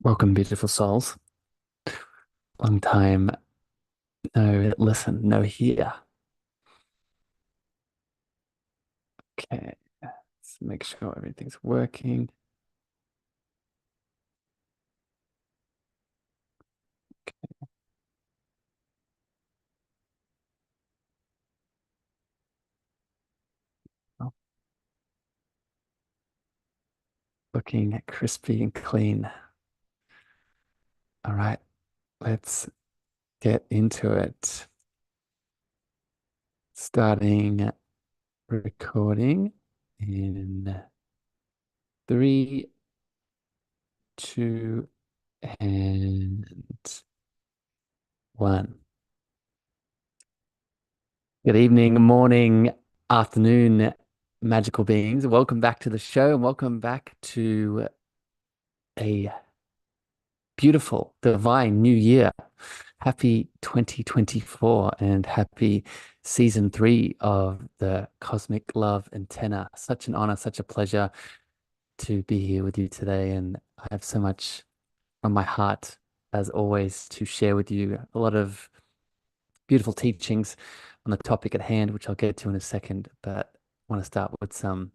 Welcome, beautiful souls. Long time no listen, no hear. Okay, let's make sure everything's working. Oh, looking crispy and clean. All right, let's get into it. Starting recording in three, two, and one. Good evening, morning, afternoon, magical beings. Welcome back to the show and welcome back to a beautiful, divine new year. Happy 2024 and happy season 3 of the Cosmic Love Antenna. Such an honor, such a pleasure to be here with you today. And I have so much on my heart, as always, to share with you. A lot of beautiful teachings on the topic at hand, which I'll get to in a second. But I want to start with some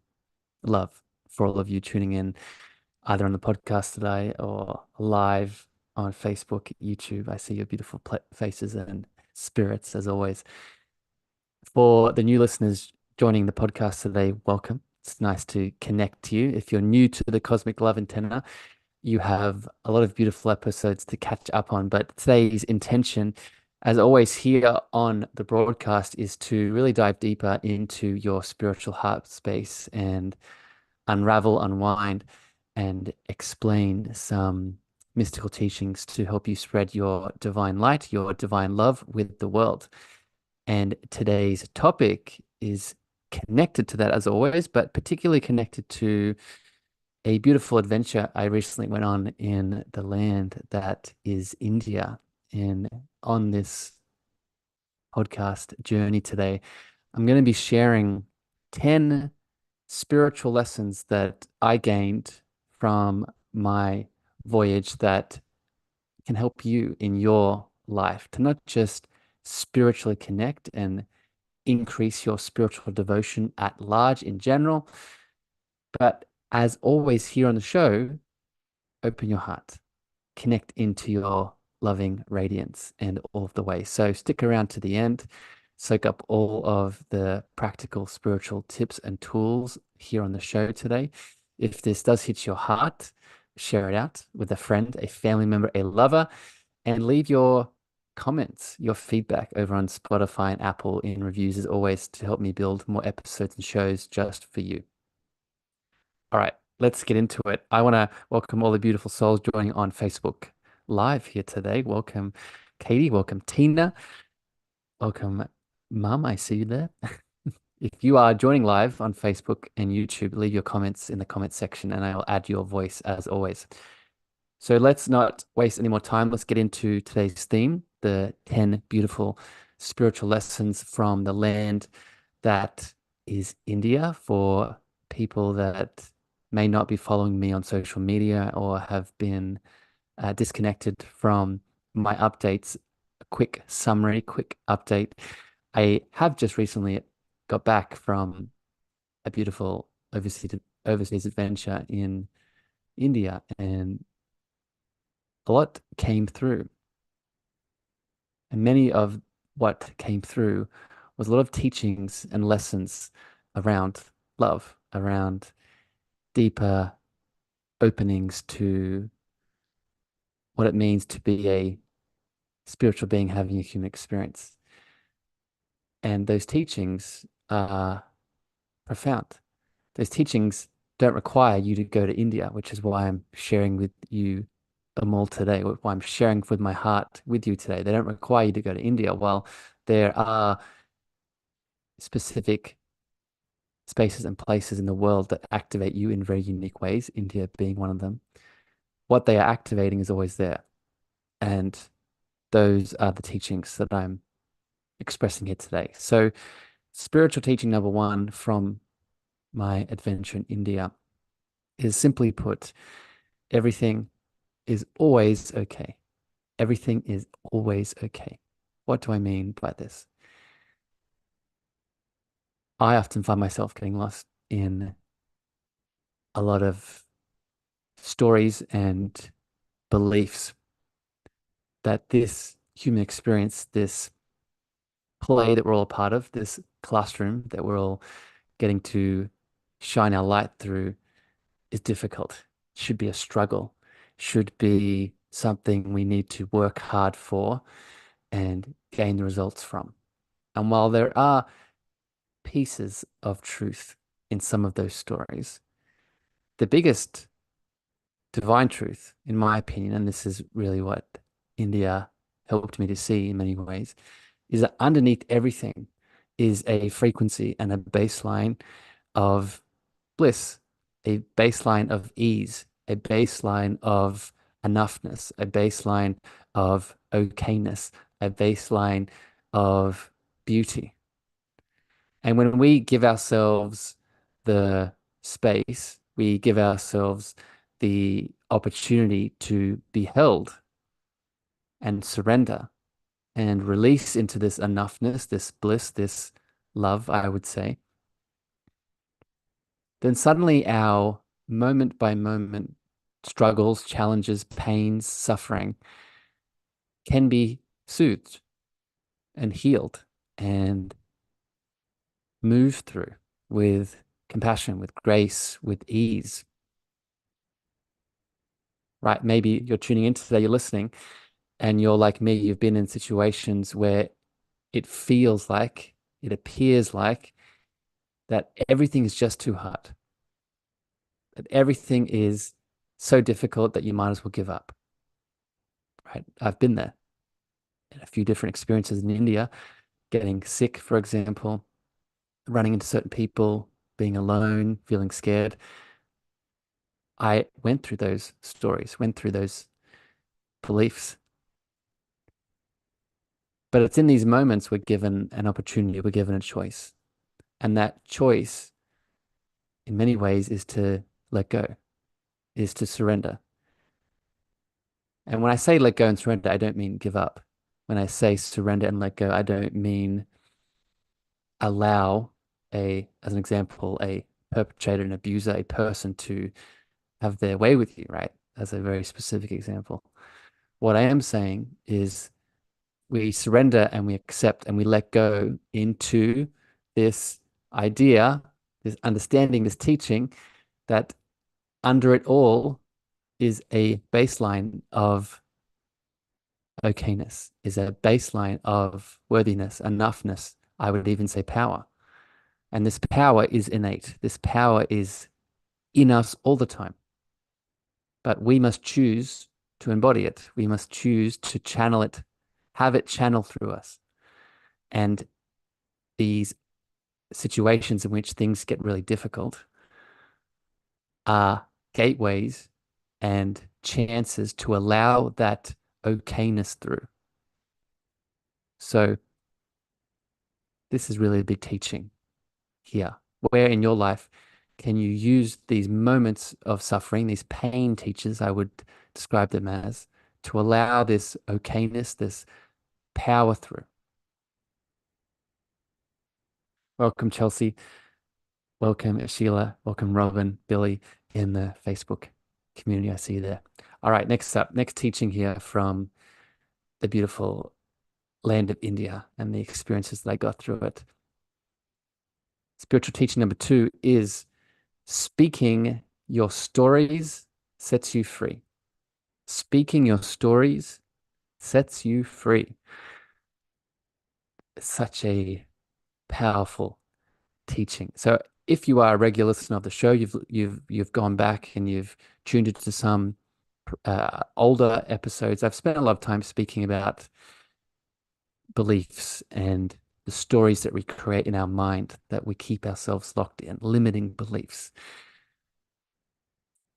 love for all of you tuning in either on the podcast today or live on Facebook, YouTube. I see your beautiful faces and spirits as always. For the new listeners joining the podcast today, welcome. It's nice to connect to you. If you're new to the Cosmic Love Antenna, you have a lot of beautiful episodes to catch up on. But today's intention, as always, here on the broadcast is to really dive deeper into your spiritual heart space and unravel, unwind, and explain some mystical teachings to help you spread your divine light, your divine love with the world. And today's topic is connected to that as always, but particularly connected to a beautiful adventure I recently went on in the land that is India. And on this podcast journey today, I'm going to be sharing 10 spiritual lessons that I gained from my voyage that can help you in your life to not just spiritually connect and increase your spiritual devotion at large in general, but as always here on the show, open your heart, connect into your loving radiance and all of the way. So stick around to the end, soak up all of the practical spiritual tips and tools here on the show today. If this does hit your heart, share it out with a friend, a family member, a lover, and leave your comments, your feedback over on Spotify and Apple in reviews as always to help me build more episodes and shows just for you. All right, let's get into it. I want to welcome all the beautiful souls joining on Facebook Live here today. Welcome, Katie. Welcome, Tina. Welcome, Mum. I see you there. If you are joining live on Facebook and YouTube, leave your comments in the comment section and I'll add your voice as always. So let's not waste any more time. Let's get into today's theme, the 10 beautiful spiritual lessons from the land that is India for people that may not be following me on social media or have been disconnected from my updates. A quick summary, quick update. I have just recently got back from a beautiful overseas adventure in India, and a lot came through. And many of what came through was a lot of teachings and lessons around love, around deeper openings to what it means to be a spiritual being having a human experience. And those teachings are profound. Those teachings don't require you to go to India, which is why I'm sharing with you them all today, why I'm sharing with my heart with you today. They don't require you to go to India. While there are specific spaces and places in the world that activate you in very unique ways, India being one of them, what they are activating is always there. And those are the teachings that I'm expressing here today. So, spiritual teaching number one from my adventure in India is simply put, everything is always okay. Everything is always okay. What do I mean by this? I often find myself getting lost in a lot of stories and beliefs that this human experience, this play that we're all a part of, this classroom that we're all getting to shine our light through is difficult, should be a struggle, should be something we need to work hard for and gain the results from. And while there are pieces of truth in some of those stories, the biggest divine truth, in my opinion, and this is really what India helped me to see in many ways, is that underneath everything is a frequency and a baseline of bliss, a baseline of ease, a baseline of enoughness, a baseline of okayness, a baseline of beauty. And when we give ourselves the space, we give ourselves the opportunity to be held and surrender and release into this enoughness, this bliss, this love, I would say, then suddenly our moment by moment struggles, challenges, pains, suffering can be soothed and healed and moved through with compassion, with grace, with ease. Right? Maybe you're tuning in today, you're listening, and you're like me, you've been in situations where it feels like, it appears like that everything is just too hard, that everything is so difficult that you might as well give up. Right? I've been there in a few different experiences in India, getting sick, for example, running into certain people, being alone, feeling scared. I went through those stories, went through those beliefs. But it's in these moments we're given an opportunity, we're given a choice. And that choice, in many ways, is to let go, is to surrender. And when I say let go and surrender, I don't mean give up. When I say surrender and let go, I don't mean allow as an example, a perpetrator, an abuser, a person to have their way with you, right? As a very specific example. What I am saying is we surrender and we accept and we let go into this idea, this understanding, this teaching that under it all is a baseline of okayness, is a baseline of worthiness, enoughness. I would even say power. And this power is innate. This power is in us all the time. But we must choose to embody it. We must choose to channel it, have it channel through us. And these situations in which things get really difficult are gateways and chances to allow that okayness through. So this is really a big teaching here. Where in your life can you use these moments of suffering, these pain teachers, I would describe them as, to allow this okayness, this power through? Welcome, Chelsea. Welcome, Sheila. Welcome, Robin, Billy, in the Facebook community. I see you there. All right, next up, next teaching here from the beautiful land of India and the experiences that I got through it. Spiritual teaching number 2 is speaking your stories sets you free. Speaking your stories sets you free. It's such a powerful teaching. So if you are a regular listener of the show, you've gone back and you've tuned into some older episodes. I've spent a lot of time speaking about beliefs and the stories that we create in our mind that we keep ourselves locked in, limiting beliefs.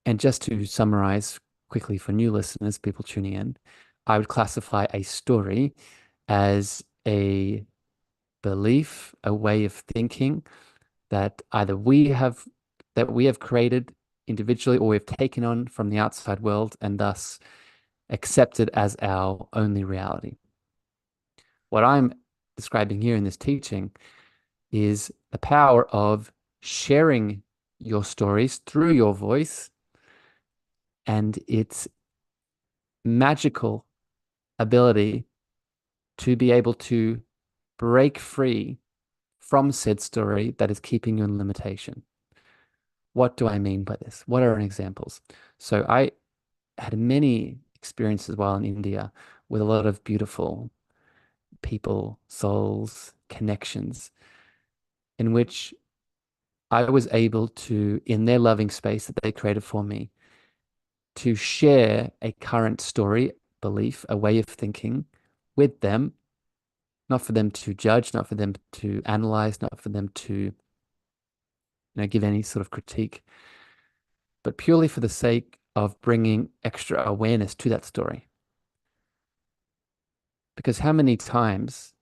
And just to summarize quickly for new listeners, people tuning in, I would classify a story as a belief, a way of thinking that either we have created individually or we've taken on from the outside world and thus accepted as our only reality. What I'm describing here in this teaching is the power of sharing your stories through your voice and its magical ability to be able to break free from said story that is keeping you in limitation. What do I mean by this? What are examples? So I had many experiences while in India with a lot of beautiful people, souls, connections, in which I was able to, in their loving space that they created for me, to share a current story, belief, a way of thinking with them, not for them to judge, not for them to analyze, not for them to, give any sort of critique, but purely for the sake of bringing extra awareness to that story. Because how many times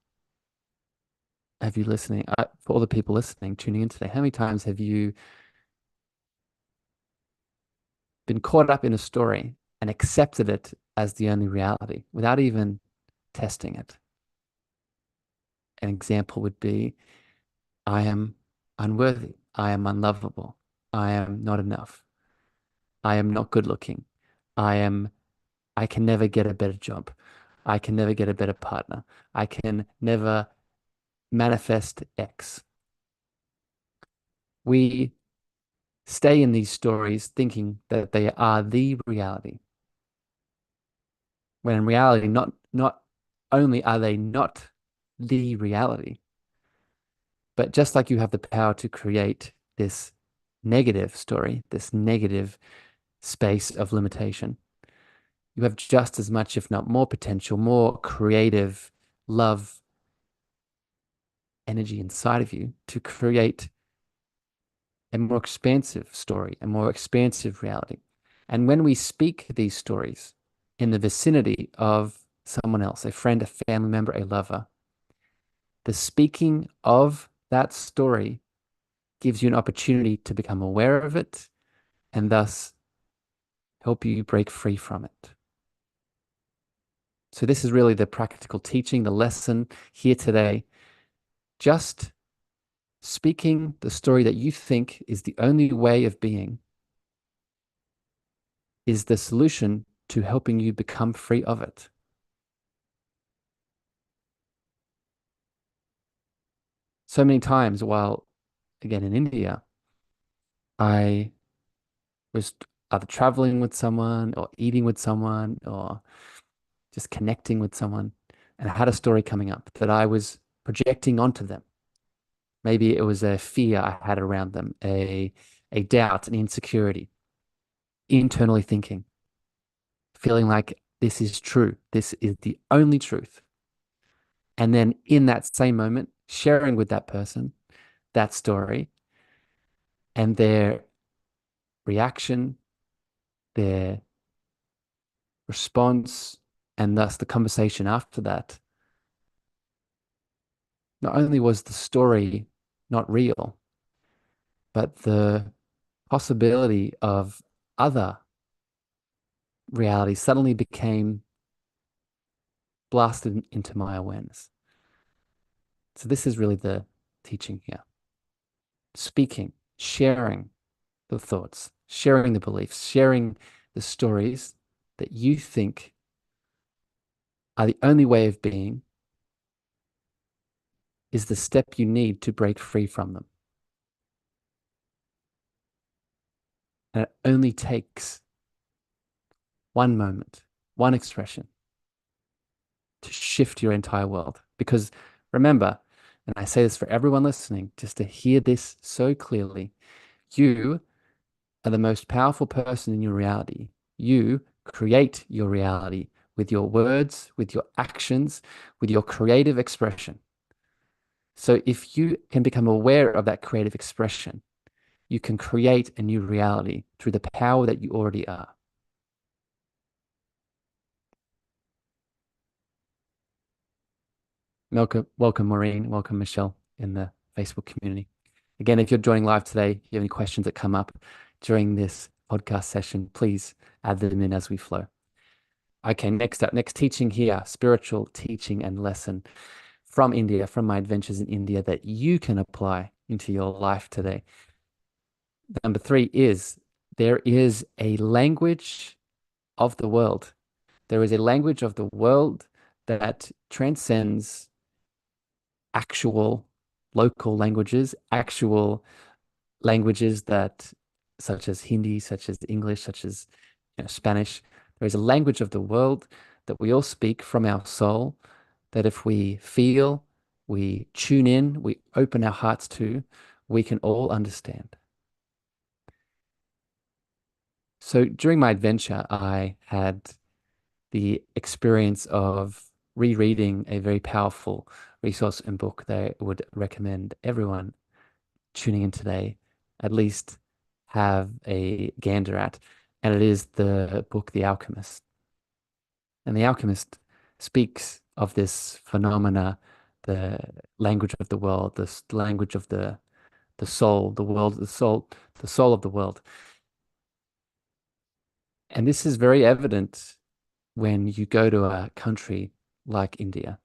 have you listening, for all the people listening, tuning in today, how many times have you been caught up in a story and accepted it as the only reality without even testing it? An example would be, I am unworthy. I am unlovable. I am not enough. I am not good looking. I am, I can never get a better job. I can never get a better partner. I can never manifest X. We stay in these stories thinking that they are the reality, when in reality, not only are they not the reality, but just like you have the power to create this negative story, this negative space of limitation, you have just as much, if not more potential, more creative love energy inside of you to create a more expansive story, a more expansive reality. And when we speak these stories in the vicinity of someone else, a friend, a family member, a lover, the speaking of that story gives you an opportunity to become aware of it and thus help you break free from it. So this is really the practical teaching, the lesson here today. Just speaking the story that you think is the only way of being is the solution to helping you become free of it. So many times while, again, in India, I was either traveling with someone or eating with someone or just connecting with someone, and I had a story coming up that I was projecting onto them. Maybe it was a fear I had around them, a doubt, an insecurity, internally thinking, feeling like this is true. This is the only truth. And then in that same moment, sharing with that person that story and their reaction, their response, and thus the conversation after that. Not only was the story not real, but the possibility of other reality suddenly became blasted into my awareness. So this is really the teaching here. Speaking, sharing the thoughts, sharing the beliefs, sharing the stories that you think are the only way of being is the step you need to break free from them. And it only takes one moment, one expression to shift your entire world. Because remember, and I say this for everyone listening, just to hear this so clearly, you are the most powerful person in your reality. You create your reality with your words, with your actions, with your creative expression. So if you can become aware of that creative expression, you can create a new reality through the power that you already are. Welcome, Maureen. Welcome, Michelle, in the Facebook community. Again, if you're joining live today, if you have any questions that come up, during this podcast session, please add them in as we flow. Okay, next up, next teaching here, spiritual teaching and lesson from India, from my adventures in India that you can apply into your life today. Number three is there is a language of the world. There is a language of the world that transcends actual local languages, actual languages that, such as Hindi, such as English, such as Spanish. There is a language of the world that we all speak from our soul, that if we feel, we tune in, we open our hearts to, we can all understand. So during my adventure, I had the experience of rereading a very powerful resource and book that I would recommend everyone tuning in today at least have a gander at. And it is the book The Alchemist. And The Alchemist speaks of this phenomena, the language of the world, this language of the soul, the world, the soul of the world. And this is very evident when you go to a country like India.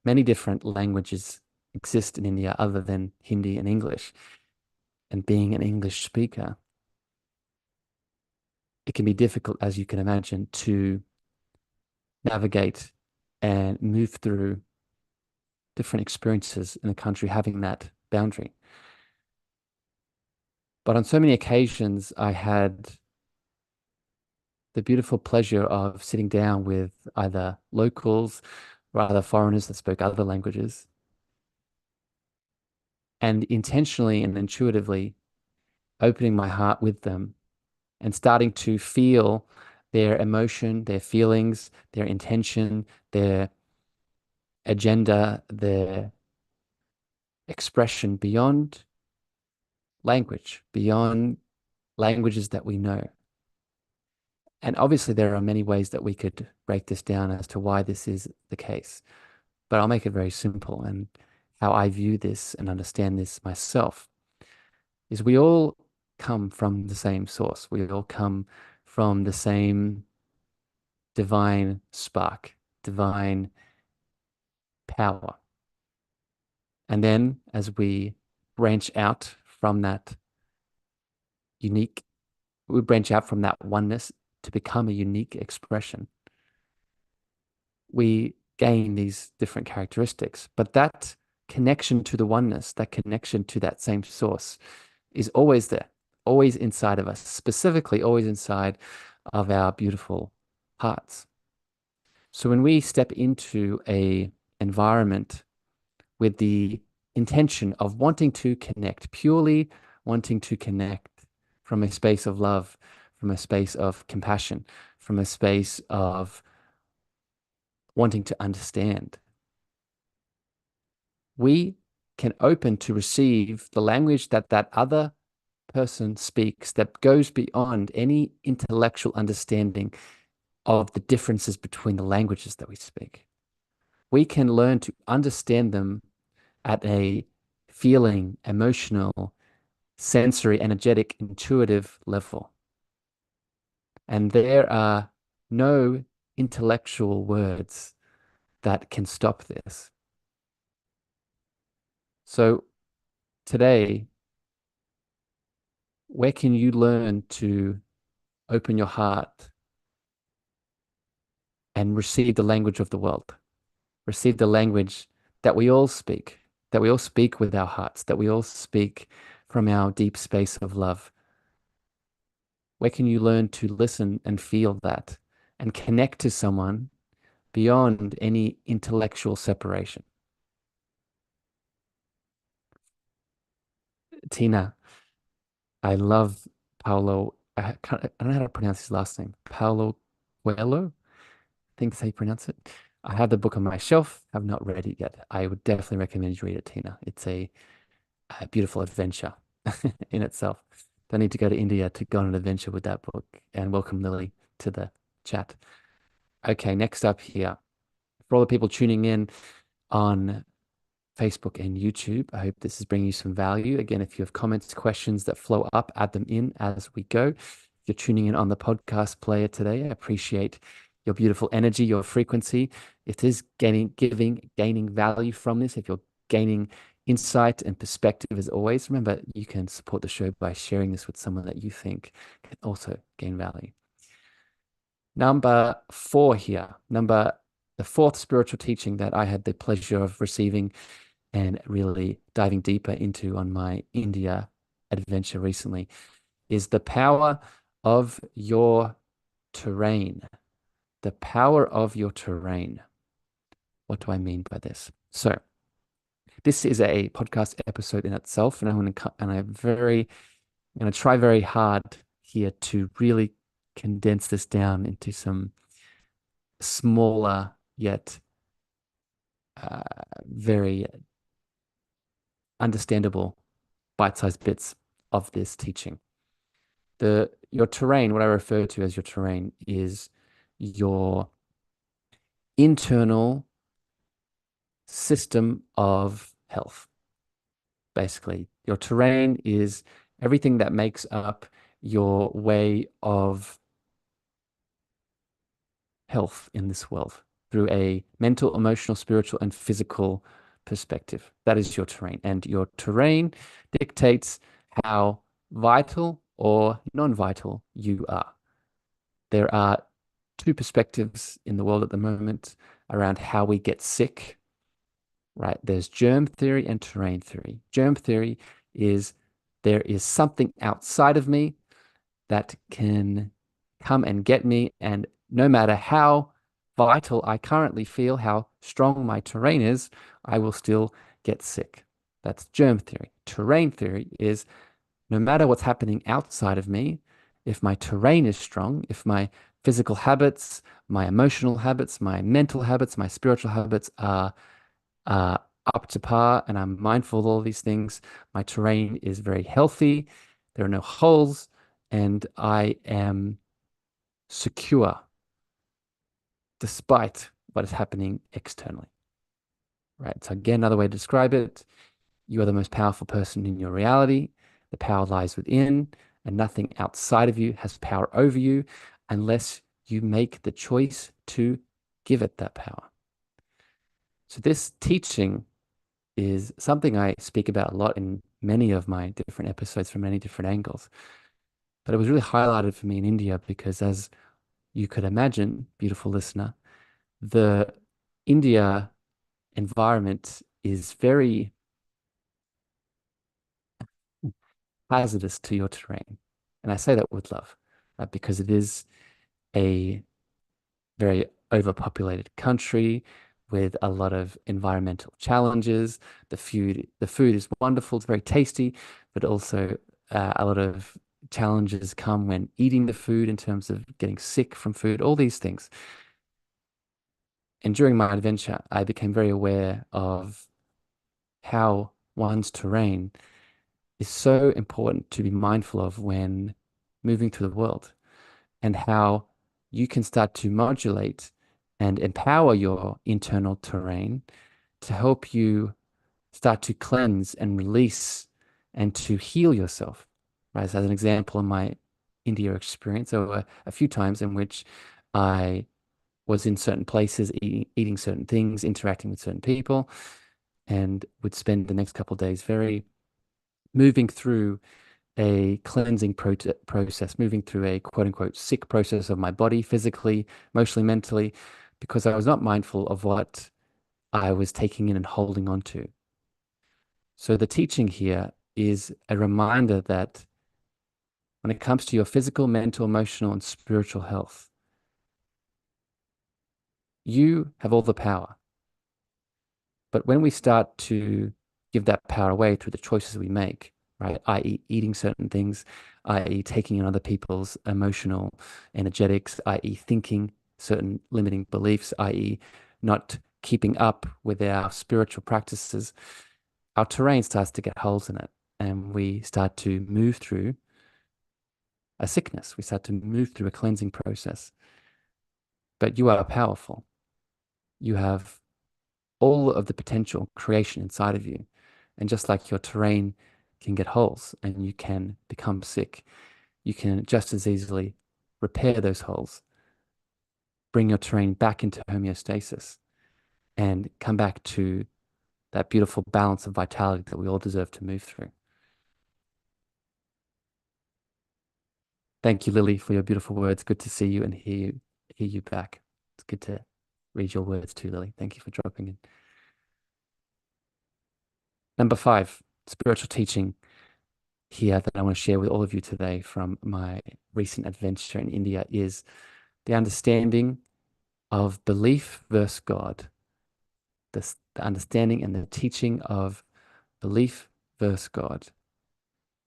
Many different languages exist in India other than Hindi and English. And being an English speaker, it can be difficult, as you can imagine, to navigate and move through different experiences in a country having that boundary. But on so many occasions, I had the beautiful pleasure of sitting down with either locals or other foreigners that spoke other languages and intentionally and intuitively opening my heart with them and starting to feel their emotion, their feelings, their intention, their agenda, their expression beyond language, beyond languages that we know. And obviously, there are many ways that we could break this down as to why this is the case. But I'll make it very simple. And how I view this and understand this myself is we all come from the same source. We all come from the same divine spark, divine power. And then as we branch out from that unique, we branch out from that oneness to become a unique expression, we gain these different characteristics. But that connection to the oneness, that connection to that same source is always there, always inside of us, specifically always inside of our beautiful hearts. So when we step into a environment with the intention of wanting to connect, purely wanting to connect from a space of love, from a space of compassion, from a space of wanting to understand, we can open to receive the language that that other person speaks that goes beyond any intellectual understanding of the differences between the languages that we speak. We can learn to understand them at a feeling, emotional, sensory, energetic, intuitive level. And there are no intellectual words that can stop this. So today, where can you learn to open your heart and receive the language of the world? Receive the language that we all speak, that we all speak with our hearts, that we all speak from our deep space of love. Where can you learn to listen and feel that and connect to someone beyond any intellectual separation? Tina, I love Paulo. I don't know how to pronounce his last name. Paulo Coelho, I think that's how you pronounce it. I have the book on my shelf. Have not read it yet. I would definitely recommend you read it, Tina. It's a beautiful adventure in itself. Don't need to go to India to go on an adventure with that book. And welcome Lily to the chat. Okay, next up here, for all the people tuning in on Facebook and YouTube. I hope this is bringing you some value. Again, if you have comments, questions that flow up, add them in as we go. If you're tuning in on the podcast player today, I appreciate your beautiful energy, your frequency. If there's gaining value from this, if you're gaining insight and perspective as always, remember you can support the show by sharing this with someone that you think can also gain value. Number four here, the fourth spiritual teaching that I had the pleasure of receiving and really diving deeper into on my India adventure recently is the power of your terrain. The power of your terrain. What do I mean by this? So, this is a podcast episode in itself, and I'm going to try very hard here to really condense this down into some smaller yet uh, very understandable bite-sized bits of this teaching. Your terrain, what I refer to as your terrain, is your internal system of health. Basically, your terrain is everything that makes up your way of health in this world through a mental, emotional, spiritual, and physical perspective. That is your terrain. And your terrain dictates how vital or non-vital you are. There are two perspectives in the world at the moment around how we get sick, right? There's germ theory and terrain theory. Germ theory is there is something outside of me that can come and get me, and no matter how vital I currently feel, how strong my terrain is, I will still get sick. That's germ theory. Terrain theory is no matter what's happening outside of me, if my terrain is strong, if my physical habits, my emotional habits, my mental habits, my spiritual habits are up to par, and I'm mindful of all these things, my terrain is very healthy, there are no holes, and I am secure despite what is happening externally. Right. So again, another way to describe it, you are the most powerful person in your reality. The power lies within, and nothing outside of you has power over you unless you make the choice to give it that power. So this teaching is something I speak about a lot in many of my different episodes from many different angles. But it was really highlighted for me in India because, as you could imagine, beautiful listener, the India environment is very hazardous to your terrain. And I say that with love, because it is a very overpopulated country with a lot of environmental challenges. The food is wonderful, it's very tasty, but also a lot of challenges come when eating the food in terms of getting sick from food, all these things. And during my adventure, I became very aware of how one's terrain is so important to be mindful of when moving through the world, and how you can start to modulate and empower your internal terrain to help you start to cleanse and release and to heal yourself. Right? As an example, in my India experience, there were a few times in which I was in certain places, eating certain things, interacting with certain people, and would spend the next couple of days very moving through a cleansing process, moving through a quote unquote sick process of my body, physically, emotionally, mentally, because I was not mindful of what I was taking in and holding on to. So the teaching here is a reminder that when it comes to your physical, mental, emotional, and spiritual health, you have all the power. But when we start to give that power away through the choices we make, right, i.e., eating certain things, i.e., taking in other people's emotional energetics, i.e., thinking certain limiting beliefs, i.e., not keeping up with our spiritual practices, our terrain starts to get holes in it. And we start to move through a sickness. We start to move through a cleansing process. But you are powerful. You have all of the potential creation inside of you. And just like your terrain can get holes and you can become sick, you can just as easily repair those holes, bring your terrain back into homeostasis, and come back to that beautiful balance of vitality that we all deserve to move through. Thank you, Lily, for your beautiful words. Good to see you and hear you back. It's good to read your words too, Lily. Thank you for dropping in. Number 5, spiritual teaching here that I want to share with all of you today from my recent adventure in India is the understanding of belief versus God, the understanding and the teaching of belief versus God.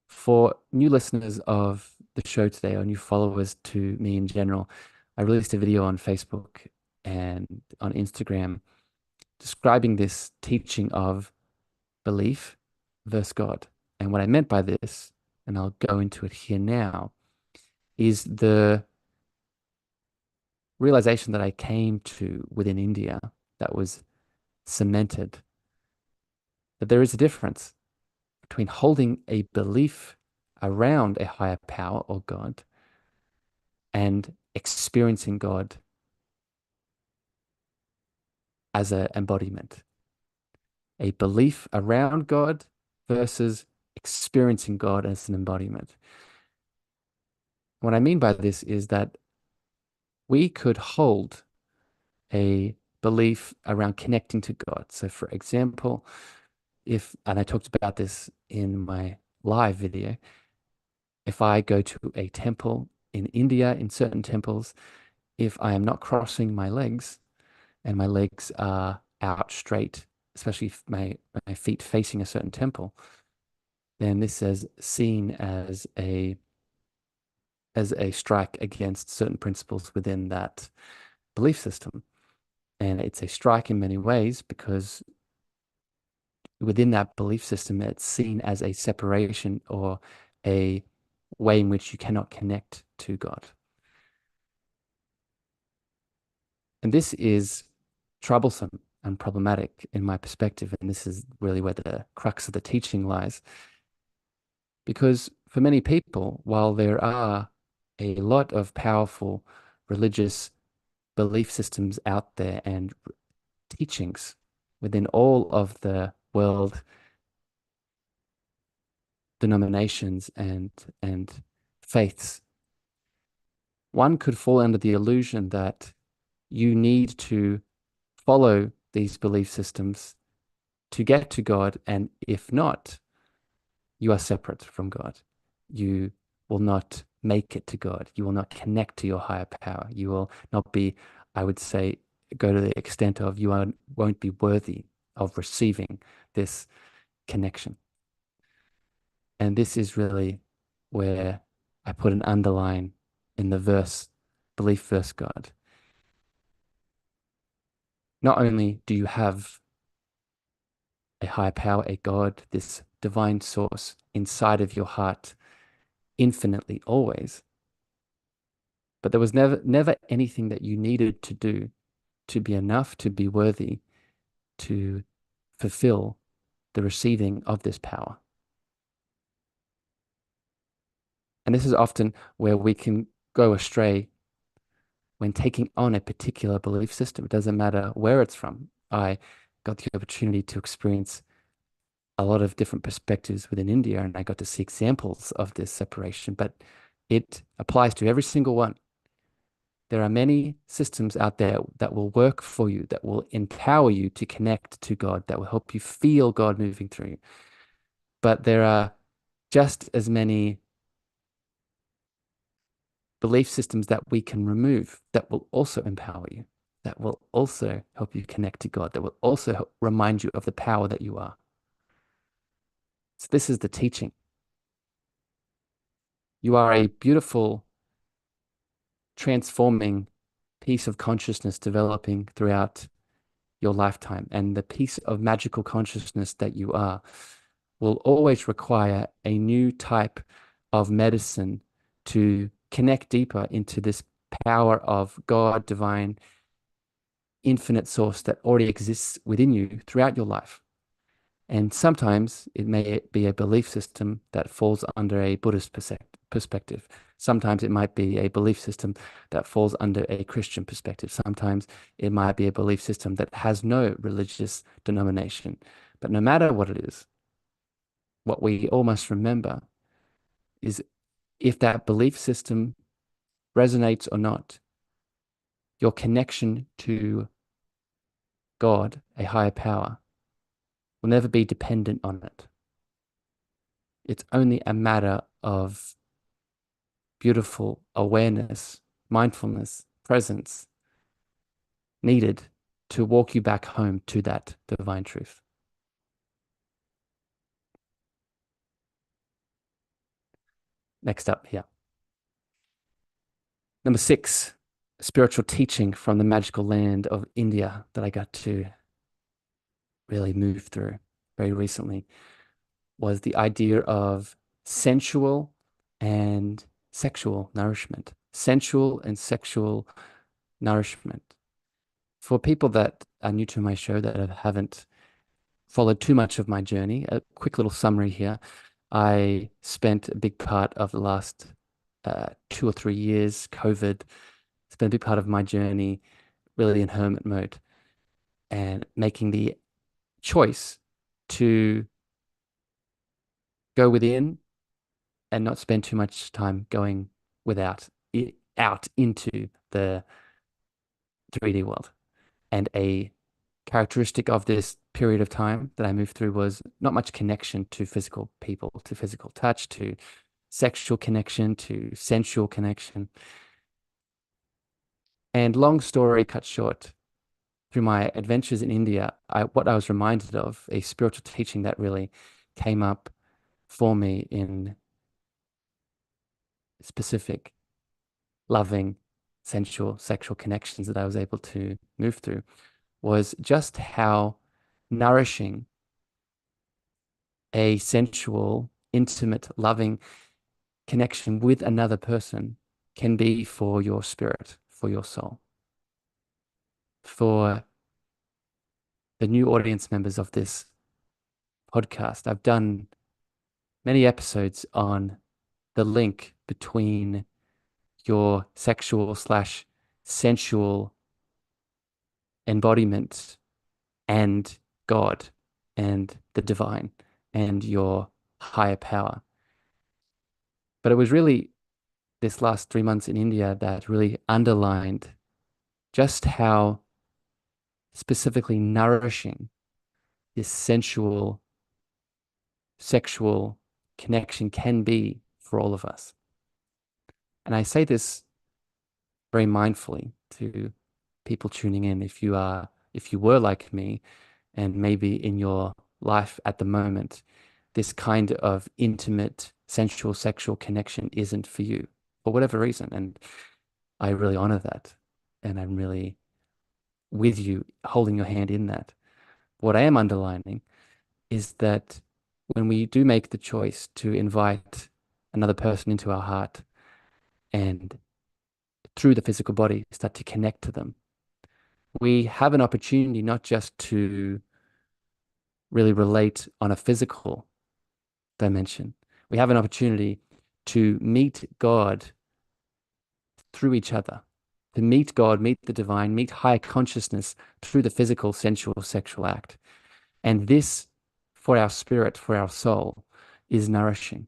For new listeners of the show today or new followers to me in general, I released a video on Facebook and on Instagram describing this teaching of belief versus God. And what I meant by this, and I'll go into it here now, is the realization that I came to within India that was cemented that there is a difference between holding a belief around a higher power or God and experiencing God as an embodiment. A belief around God versus experiencing God as an embodiment. What I mean by this is that we could hold a belief around connecting to God. So, for example, and I talked about this in my live video, if I go to a temple in India, in certain temples, if I am not crossing my legs and my legs are out straight, especially if my feet facing a certain temple, then this is seen as a strike against certain principles within that belief system. And it's a strike in many ways because within that belief system, it's seen as a separation or a way in which you cannot connect to God. And this is troublesome and problematic in my perspective. And this is really where the crux of the teaching lies. Because for many people, while there are a lot of powerful religious belief systems out there and teachings within all of the world denominations and faiths, one could fall under the illusion that you need to follow these belief systems to get to God, and if not, you are separate from God. You will not make it to God. You will not connect to your higher power. You will not be, I would say, go to the extent of won't be worthy of receiving this connection. And this is really where I put an underline in the verse, belief versus God. Not only do you have a higher power, a God, this divine source inside of your heart infinitely always, but there was never anything that you needed to do to be enough to be worthy to fulfill the receiving of this power. And this is often where we can go astray when taking on a particular belief system. It doesn't matter where it's from. I got the opportunity to experience a lot of different perspectives within India, and I got to see examples of this separation, but it applies to every single one. There are many systems out there that will work for you, that will empower you to connect to God, that will help you feel God moving through you. But there are just as many belief systems that we can remove that will also empower you, that will also help you connect to God, that will also help remind you of the power that you are. So this is the teaching. You are a beautiful, transforming piece of consciousness developing throughout your lifetime. And the piece of magical consciousness that you are will always require a new type of medicine to connect deeper into this power of God, divine, infinite source that already exists within you throughout your life. And sometimes it may be a belief system that falls under a Buddhist perspective. Sometimes it might be a belief system that falls under a Christian perspective. Sometimes it might be a belief system that has no religious denomination. But no matter what it is, what we all must remember is if that belief system resonates or not, your connection to God, a higher power, will never be dependent on it. It's only a matter of beautiful awareness, mindfulness, presence needed to walk you back home to that divine truth. Next up here. Number 6, spiritual teaching from the magical land of India that I got to really move through very recently was the idea of sensual and sexual nourishment. Sensual and sexual nourishment. For people that are new to my show that haven't followed too much of my journey, a quick little summary here. I spent a big part of the last 2 or 3 years, COVID, spent a big part of my journey really in hermit mode and making the choice to go within and not spend too much time going out into the 3D world. And a characteristic of this period of time that I moved through was not much connection to physical people, to physical touch, to sexual connection, to sensual connection. And long story cut short, through my adventures in India, what I was reminded of, a spiritual teaching that really came up for me in specific, loving, sensual, sexual connections that I was able to move through, was just how nourishing a sensual, intimate, loving connection with another person can be for your spirit, for your soul. For the new audience members of this podcast, I've done many episodes on the link between your sexual slash sensual embodiment and God and the divine and your higher power. But it was really this last 3 months in India that really underlined just how specifically nourishing this sensual, sexual connection can be for all of us. And I say this very mindfully to people tuning in. If you were like me, and maybe in your life at the moment, this kind of intimate, sensual, sexual connection isn't for you for whatever reason. And I really honor that. And I'm really with you, holding your hand in that. What I am underlining is that when we do make the choice to invite another person into our heart and through the physical body start to connect to them, we have an opportunity not just to really relate on a physical dimension. We have an opportunity to meet God through each other, to meet God, meet the divine, meet higher consciousness through the physical, sensual, sexual act. And this, for our spirit, for our soul, is nourishing.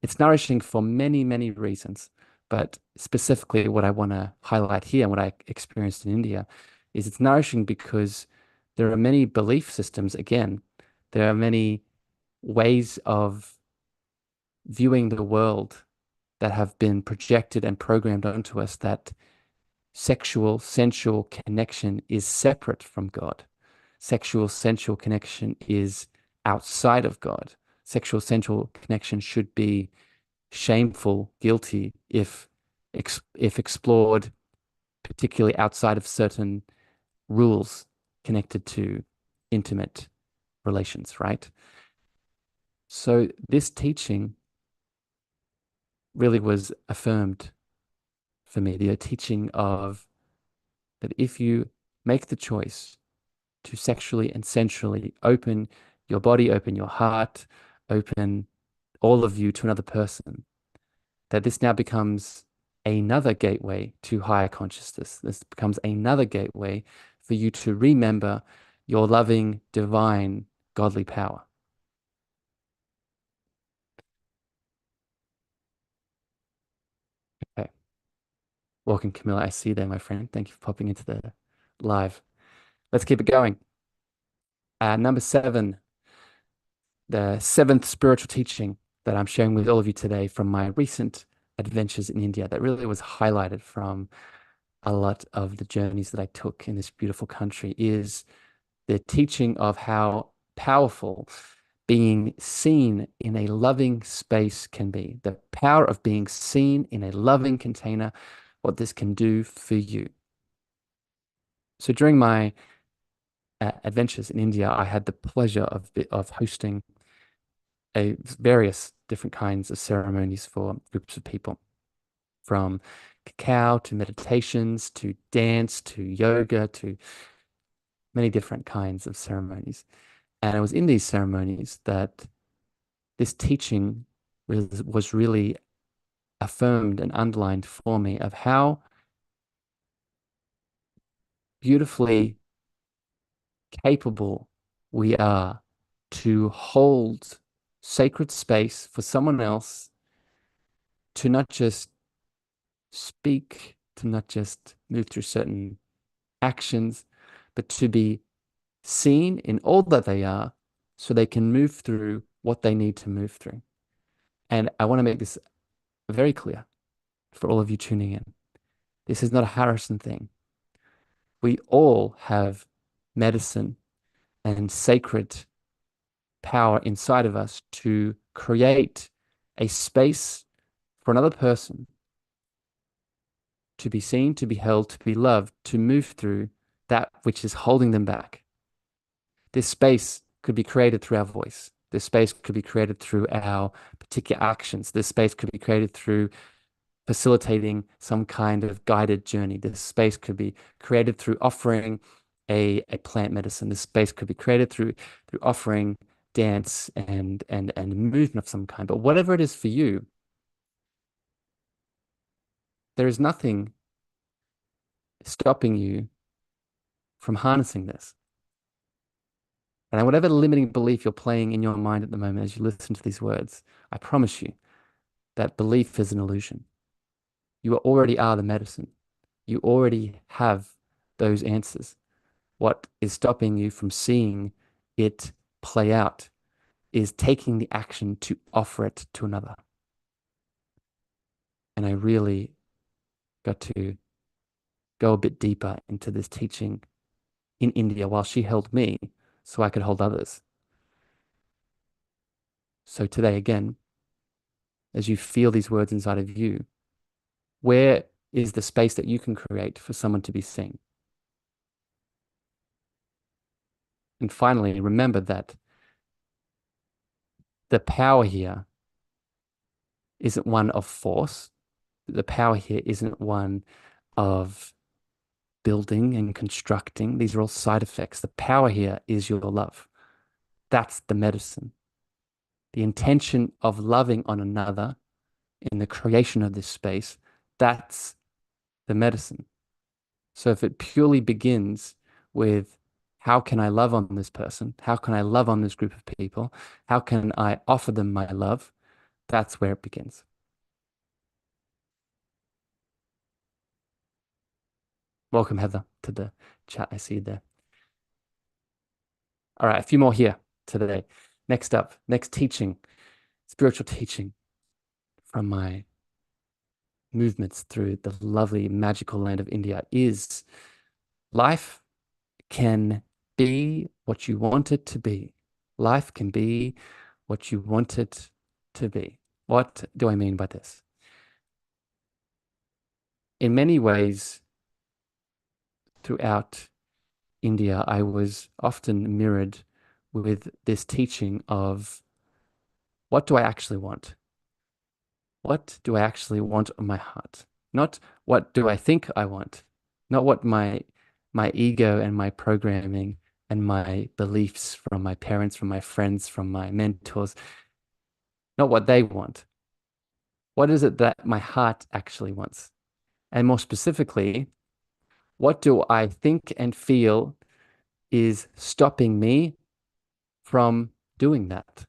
It's nourishing for many, many reasons. But specifically, what I want to highlight here and what I experienced in India is it's nourishing because there are many belief systems, again, there are many ways of viewing the world that have been projected and programmed onto us that sexual, sensual connection is separate from God. Sexual, sensual connection is outside of God. Sexual, sensual connection should be shameful, guilty if explored, particularly outside of certain rules connected to intimate relations, right? So this teaching really was affirmed for me, the teaching of that if you make the choice to sexually and sensually open your body, open your heart, open all of you to another person, that this now becomes another gateway to higher consciousness. This becomes another gateway for you to remember your loving, divine, godly power. Okay. Welcome, Camilla. I see you there, my friend. Thank you for popping into the live. Let's keep it going. Number seven, the seventh spiritual teaching that I'm sharing with all of you today from my recent adventures in India that really was highlighted from a lot of the journeys that I took in this beautiful country is the teaching of how powerful being seen in a loving space can be. The power of being seen in a loving container, what this can do for you. So during my adventures in India, I had the pleasure of hosting various different kinds of ceremonies for groups of people, from cacao to meditations to dance to yoga to many different kinds of ceremonies. And it was in these ceremonies that this teaching was really affirmed and underlined for me of how beautifully capable we are to hold sacred space for someone else to not just speak, to not just move through certain actions, but to be seen in all that they are so they can move through what they need to move through. And I want to make this very clear for all of you tuning in. This is not a Harrison thing. We all have medicine and sacred power inside of us to create a space for another person to be seen, to be held, to be loved, to move through that which is holding them back. This space could be created through our voice. This space could be created through our particular actions. This space could be created through facilitating some kind of guided journey. This space could be created through offering a plant medicine. This space could be created through offering dance and movement of some kind. But whatever it is for you, there is nothing stopping you from harnessing this. And whatever limiting belief you're playing in your mind at the moment as you listen to these words, I promise you that belief is an illusion. You already are the medicine. You already have those answers. What is stopping you from seeing it play out is taking the action to offer it to another. And I really got to go a bit deeper into this teaching in India while she held me so I could hold others. So today, again, as you feel these words inside of you, where is the space that you can create for someone to be seen? And finally, remember that the power here isn't one of force. The power here isn't one of building and constructing. These are all side effects. The power here is your love. That's the medicine. The intention of loving on another in the creation of this space, that's the medicine. So if it purely begins with how can I love on this person? How can I love on this group of people? How can I offer them my love? That's where it begins. Welcome, Heather, to the chat. I see you there. All right, a few more here today. Next up, next teaching, spiritual teaching from my movements through the lovely magical land of India is life can be what you want it to be. Life can be what you want it to be. What do I mean by this? In many ways, throughout India, I was often mirrored with this teaching of what do I actually want? What do I actually want on my heart? Not what do I think I want, not what my ego and my programming and my beliefs from my parents, from my friends, from my mentors, not what they want. What is it that my heart actually wants? And more specifically, what do I think and feel is stopping me from doing that?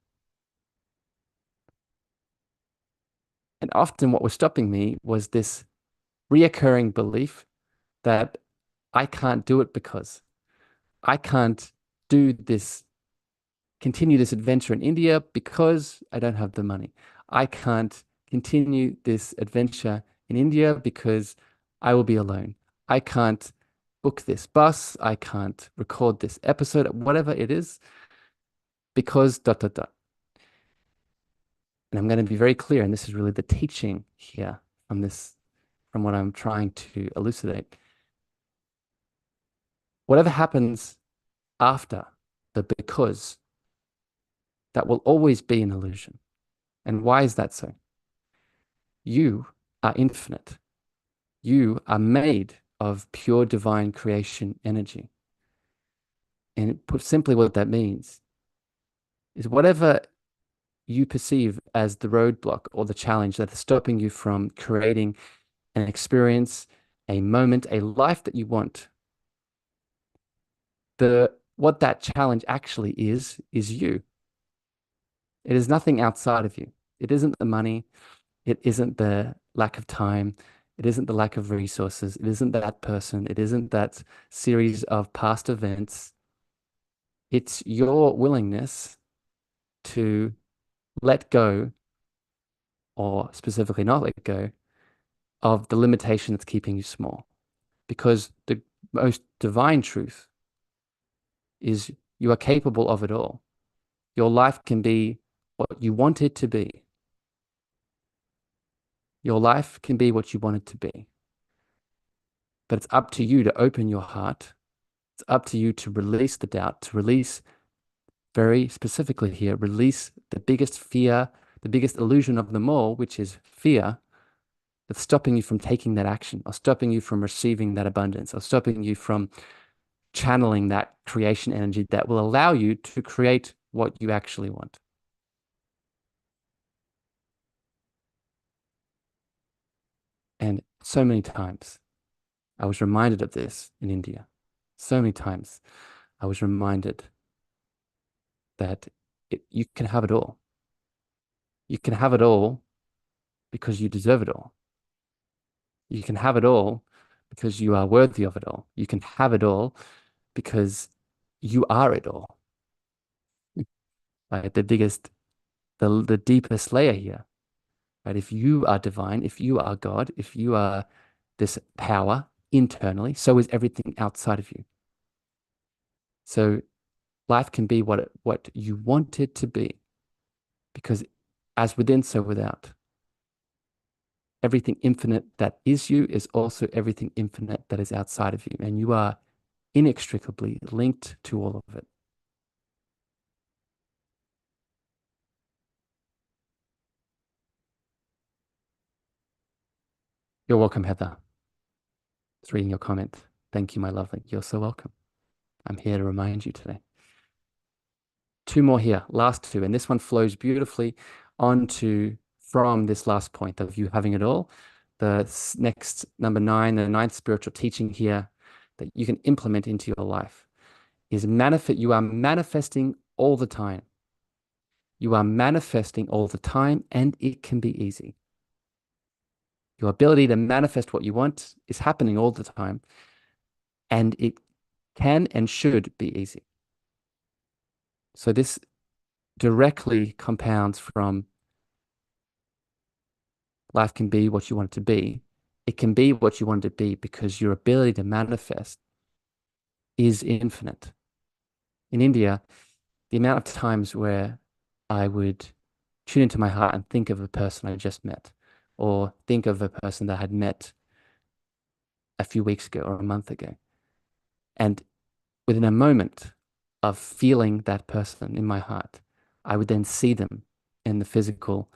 And often what was stopping me was this reoccurring belief that I can't do it because I can't do this, continue this adventure in India because I don't have the money. I can't continue this adventure in India because I will be alone. I can't book this bus. I can't record this episode, whatever it is, because dot, dot, dot. And I'm going to be very clear, and this is really the teaching here from this, from what I'm trying to elucidate. Whatever happens after the because, that will always be an illusion. And why is that so? You are infinite. You are made of pure divine creation energy. And put simply, what that means is whatever you perceive as the roadblock or the challenge that is stopping you from creating an experience, a moment, a life that you want, the what that challenge actually is you. It is nothing outside of you. It isn't the money. It isn't the lack of time. It isn't the lack of resources. It isn't that person. It isn't that series of past events. It's your willingness to let go, or specifically not let go, of the limitation that's keeping you small. Because the most divine truth is you are capable of it all. Your life can be what you want it to be. Your life can be what you want it to be. But it's up to you to open your heart. It's up to you to release the doubt, to release, very specifically here, release the biggest fear, the biggest illusion of them all, which is fear, that's stopping you from taking that action, or stopping you from receiving that abundance, or stopping you from channeling that creation energy that will allow you to create what you actually want. And so many times I was reminded of this in India. So many times I was reminded that you can have it all. You can have it all because you deserve it all. You can have it all because you are worthy of it all. You can have it all because you are it all. Right? The deepest layer here, right? If you are divine, if you are God, if you are this power internally, so is everything outside of you. So life can be what you want it to be, because as within, so without. Everything infinite that is you is also everything infinite that is outside of you, and you are inextricably linked to all of it. You're welcome, Heather. It's reading your comment. Thank you, my lovely. You're so welcome. I'm here to remind you today. Two more here, last two, and this one flows beautifully onto from this last point of you having it all. The next number nine, the ninth spiritual teaching here that you can implement into your life is manifest. You are manifesting all the time. You are manifesting all the time, and it can be easy. Your ability to manifest what you want is happening all the time, and it can and should be easy. So this directly compounds from life can be what you want it to be. It can be what you want it to be because your ability to manifest is infinite. In India, the amount of times where I would tune into my heart and think of a person I just met, or think of a person that I had met a few weeks ago or a month ago. And within a moment of feeling that person in my heart, I would then see them in the physical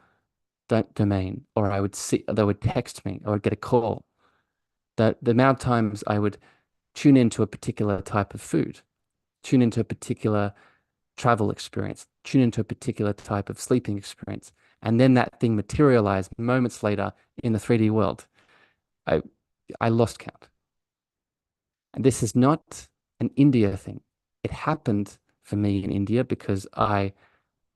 domain, or I would see, they would text me, or I'd get a call. The amount of times I would tune into a particular type of food, tune into a particular travel experience, tune into a particular type of sleeping experience, and then that thing materialized moments later in the 3D world. I I lost count. And this is not an India thing. It happened for me in India because I,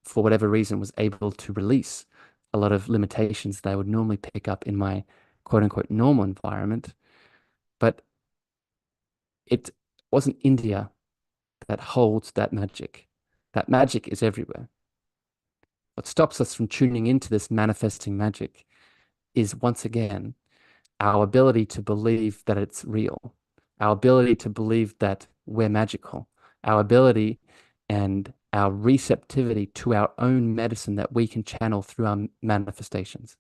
for whatever reason, was able to release a lot of limitations that I would normally pick up in my quote unquote normal environment. But it wasn't India that holds that magic. That magic is everywhere. What stops us from tuning into this manifesting magic is once again our ability to believe that it's real, our ability to believe that we're magical, our ability and our receptivity to our own medicine that we can channel through our manifestations.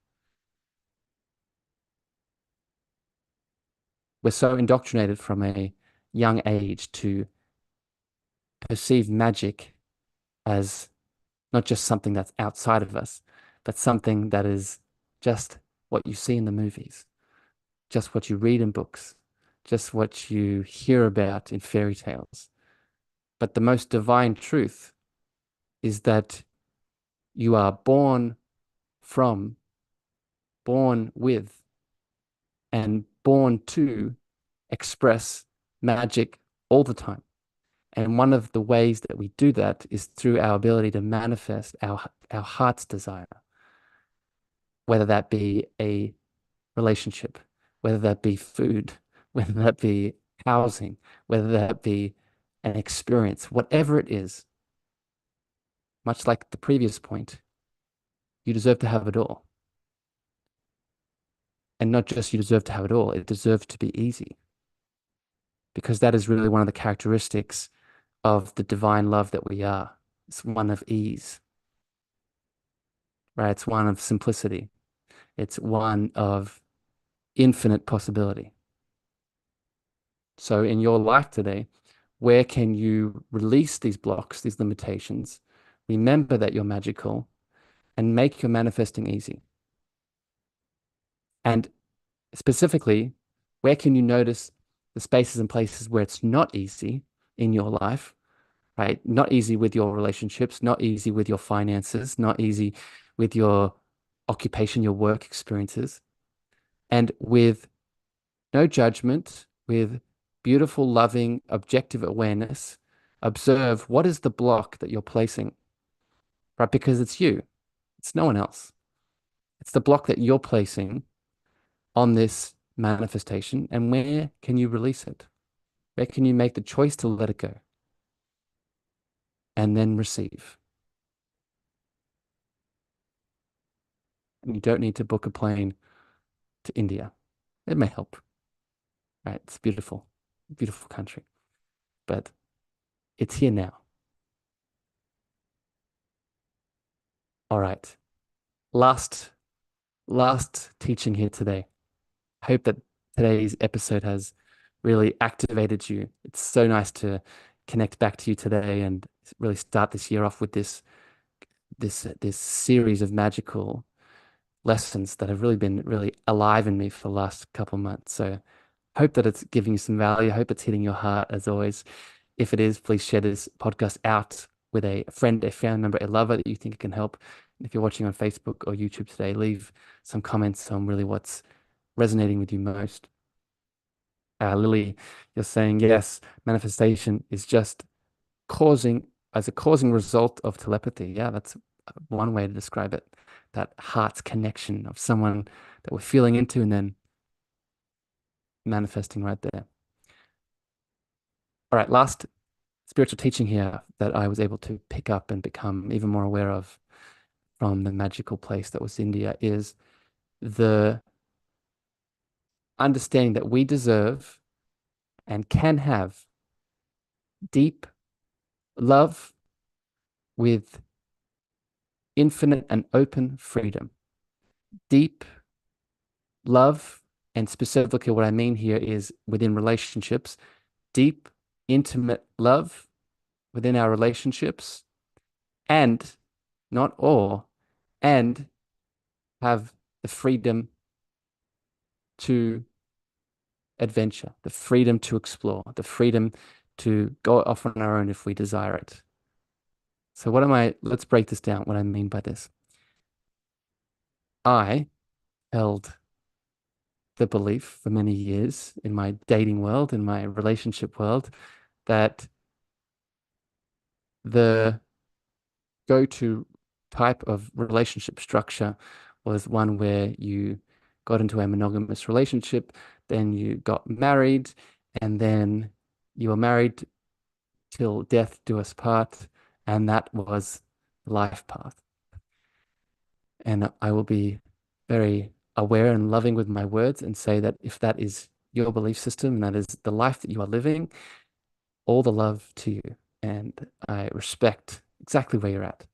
We're so indoctrinated from a young age to perceive magic as not just something that's outside of us, but something that is just what you see in the movies, just what you read in books, just what you hear about in fairy tales. But the most divine truth is that you are born from, born with, and born to express magic all the time. And one of the ways that we do that is through our ability to manifest our heart's desire, whether that be a relationship, whether that be food, whether that be housing, whether that be an experience, whatever it is, much like the previous point, you deserve to have it all. And not just you deserve to have it all, it deserves to be easy. Because that is really one of the characteristics of the divine love that we are. It's one of ease, right? It's one of simplicity. It's one of infinite possibility. So in your life today, where can you release these blocks, these limitations, remember that you're magical, and make your manifesting easy? And specifically, where can you notice the spaces and places where it's not easy in your life, right? Not easy with your relationships, not easy with your finances, not easy with your occupation, your work experiences, and with no judgment, with beautiful, loving, objective awareness, observe what is the block that you're placing, right? Because it's you, it's no one else. It's the block that you're placing on this manifestation. And where can you release it? Where can you make the choice to let it go and then receive? And you don't need to book a plane to India. It may help, right? It's beautiful, beautiful country, but it's here now. All right. Last, last teaching here today. I hope that today's episode has really activated you. It's so nice to connect back to you today and really start this year off with this series of magical lessons that have really been really alive in me for the last couple of months. So hope that it's giving you some value. I hope it's hitting your heart as always. If it is, please share this podcast out with a friend, a family member, a lover that you think it can help. If you're watching on Facebook or YouTube today, leave some comments on really what's resonating with you most. Lily, you're saying, yes, manifestation is just causing, as a causing result of telepathy. Yeah, that's one way to describe it. That heart's connection of someone that we're feeling into and then manifesting right there. All right, last spiritual teaching here that I was able to pick up and become even more aware of from the magical place that was India is the understanding that we deserve and can have deep love with infinite and open freedom. Deep love, and specifically what I mean here is within relationships, deep, intimate love within our relationships, and not all, and have the freedom to adventure, the freedom to explore, the freedom to go off on our own if we desire it. So let's break this down, what I mean by this. I held the belief for many years in my dating world, in my relationship world, that the go-to type of relationship structure was one where you got into a monogamous relationship, then you got married, and then you were married till death do us part, and that was the life path. And I will be very aware and loving with my words and say that if that is your belief system and that is the life that you are living, all the love to you. And I respect exactly where you're at.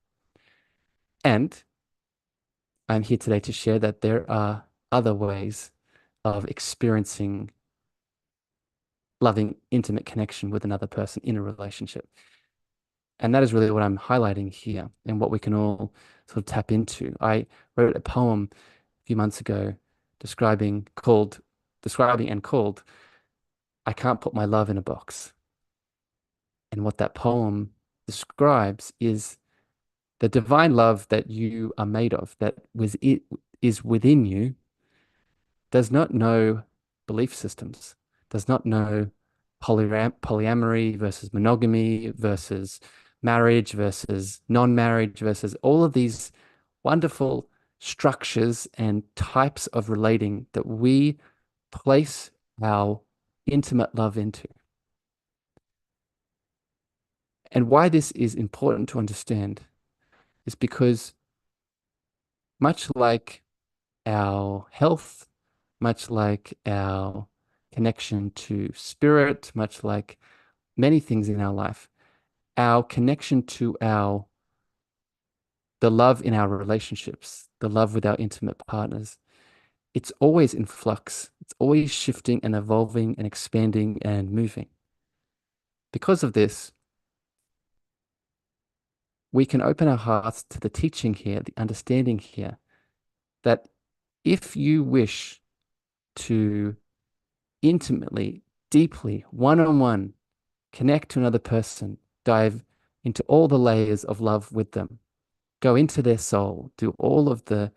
And I'm here today to share that there are other ways of experiencing loving, intimate connection with another person in a relationship. And that is really what I'm highlighting here and what we can all sort of tap into. I wrote a poem a few months ago describing and called I Can't Put My Love in a Box. And what that poem describes is the divine love that you are made of, is within you, does not know belief systems, does not know polyamory versus monogamy versus marriage versus non-marriage versus all of these wonderful structures and types of relating that we place our intimate love into. And why this is important to understand is because much like our health, much like our connection to spirit, much like many things in our life, our connection to the love in our relationships, the love with our intimate partners, it's always in flux. It's always shifting and evolving and expanding and moving. Because of this, we can open our hearts to the teaching here, the understanding here, that if you wish to intimately, deeply, one-on-one connect to another person, dive into all the layers of love with them, go into their soul, do all of the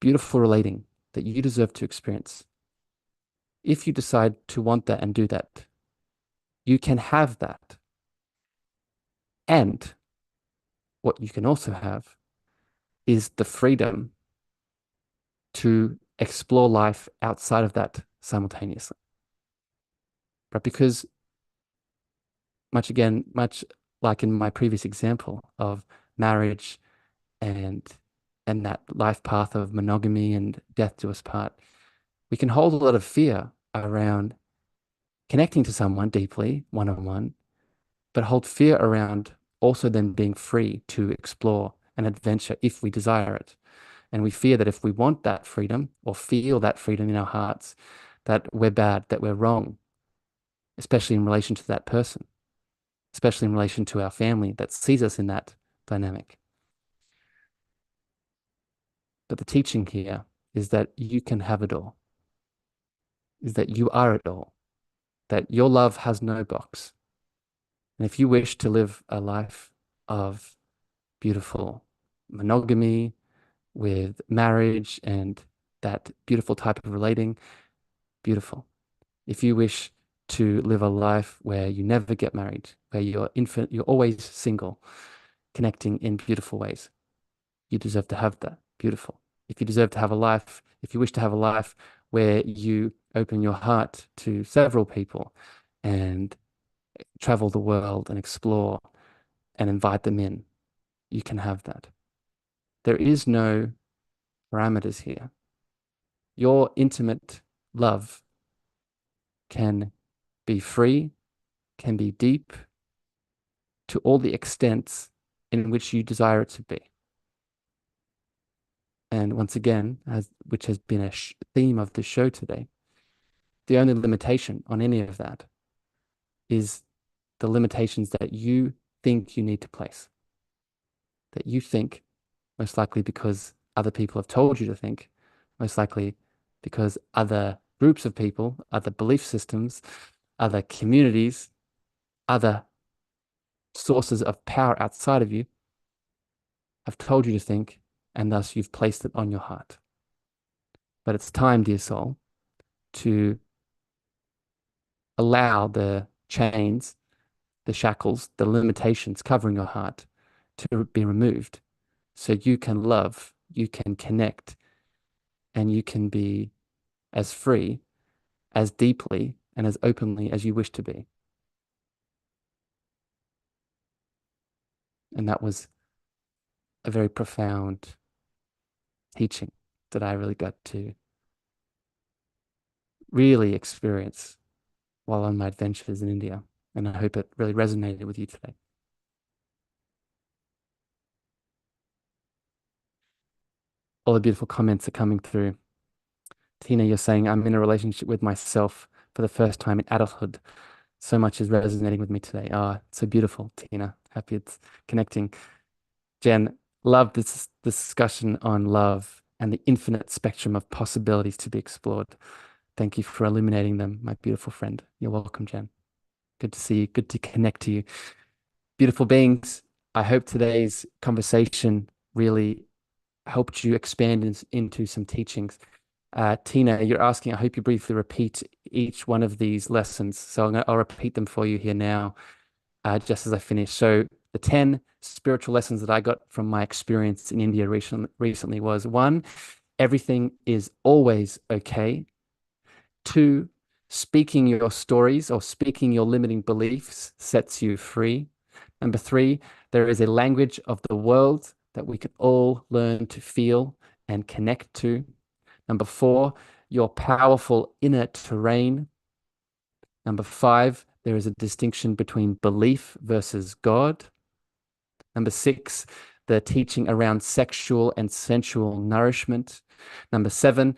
beautiful relating that you deserve to experience. If you decide to want that and do that, you can have that. And what you can also have is the freedom to explore life outside of that simultaneously. But because much like in my previous example of marriage and that life path of monogamy and death do us part, we can hold a lot of fear around connecting to someone deeply, one-on-one, but hold fear around also then being free to explore an adventure if we desire it. And we fear that if we want that freedom or feel that freedom in our hearts, that we're bad, that we're wrong, especially in relation to that person, especially in relation to our family that sees us in that dynamic. But the teaching here is that you can have it all, is that you are it all, that your love has no box. And if you wish to live a life of beautiful monogamy with marriage and that beautiful type of relating, beautiful. If you wish to live a life where you never get married, where you're always single, connecting in beautiful ways, you deserve to have that. Beautiful. If you wish to have a life where you open your heart to several people and travel the world and explore and invite them in, you can have that. There is no parameters here. Your intimate love can be free, can be deep to all the extents in which you desire it to be. And once again, which has been a theme of the show today, the only limitation on any of that is the limitations that you think you need to place, that you think, most likely because other people have told you to think, most likely because other groups of people, other belief systems, other communities, other sources of power outside of you have told you to think, and thus you've placed it on your heart. But it's time, dear soul, to allow the chains, the shackles, the limitations covering your heart to be removed so you can love, you can connect, and you can be as free, as deeply, and as openly as you wish to be. And that was a very profound teaching that I really got to really experience while on my adventures in India. And I hope it really resonated with you today. All the beautiful comments are coming through. Tina, you're saying, I'm in a relationship with myself for the first time in adulthood. So much is resonating with me today. Ah, so beautiful, Tina. Happy it's connecting. Jen, love this discussion on love and the infinite spectrum of possibilities to be explored. Thank you for illuminating them, my beautiful friend. You're welcome, Jen. Good to see you. Good to connect to you. Beautiful beings. I hope today's conversation really helped you expand into some teachings. Tina, you're asking, I hope you briefly repeat each one of these lessons. So I'll repeat them for you here now, just as I finish. So the 10 spiritual lessons that I got from my experience in India recently was: one, everything is always okay. Two, speaking your stories or speaking your limiting beliefs sets you free. Number three, there is a language of the world that we can all learn to feel and connect to. Number four, your powerful inner terrain. Number five, there is a distinction between belief versus God. Number six, the teaching around sexual and sensual nourishment. Number seven,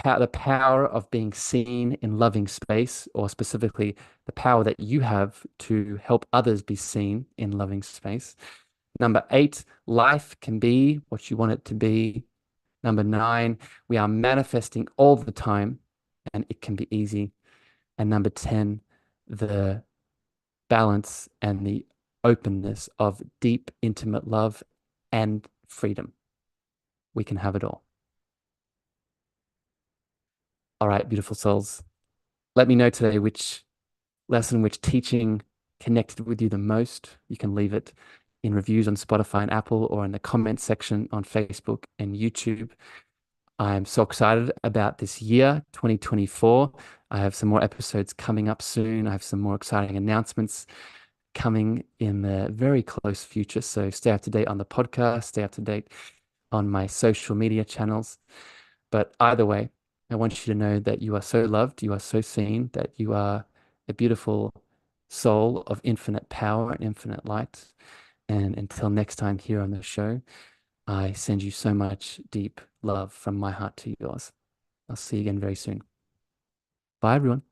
the power of being seen in loving space, or specifically the power that you have to help others be seen in loving space. Number eight, life can be what you want it to be. Number nine, we are manifesting all the time and it can be easy. And number 10, the balance and the openness of deep, intimate love and freedom. We can have it all. All right, beautiful souls. Let me know today which lesson, which teaching connected with you the most. You can leave it in reviews on Spotify and Apple, or in the comment section on Facebook and YouTube. I'm so excited about this year, 2024. I have some more episodes coming up soon. I have some more exciting announcements coming in the very close future. So stay up to date on the podcast, stay up to date on my social media channels. But either way, I want you to know that you are so loved, you are so seen, that you are a beautiful soul of infinite power and infinite light. And until next time here on the show, I send you so much deep love from my heart to yours. I'll see you again very soon. Bye, everyone.